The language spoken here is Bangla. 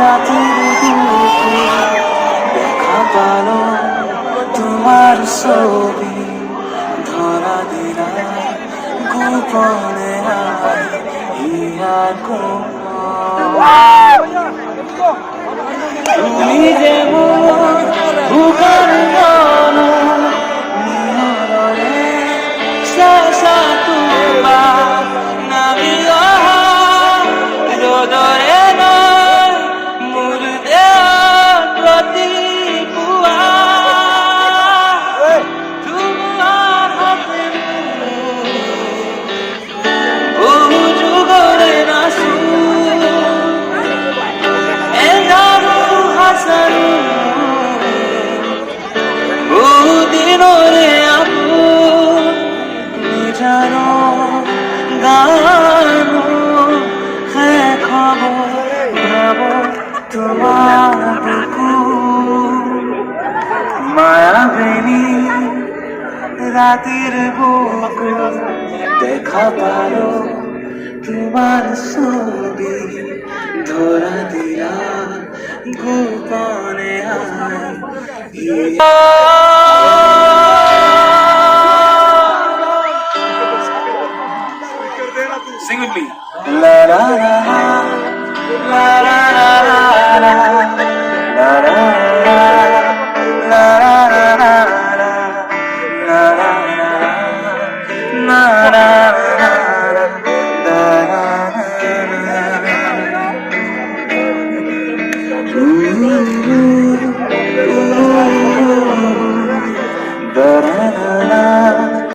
রাতের বুকে দেখা পালো তোমার ছবি, ধরা দিলা গোপনে ইয়া তুমি যেমন বুকার মন নিহরে শেষা তুবা নাবিয়া রোদরে নয় মুর্দে প্রতি কুয়া তোমার হাতে বহু যুগরে নাসু এন্দারু হাসানু বহু দিনরে আপু জানো গানো হ্যাঁ খবর ভাবো তোমার বুকু মায়াবিনী রাতের বুকু দেখা পারো তোমার ছবি, ধরা দিলা গোপনে Sing with me. La la la la la la la la la la la la la la la la la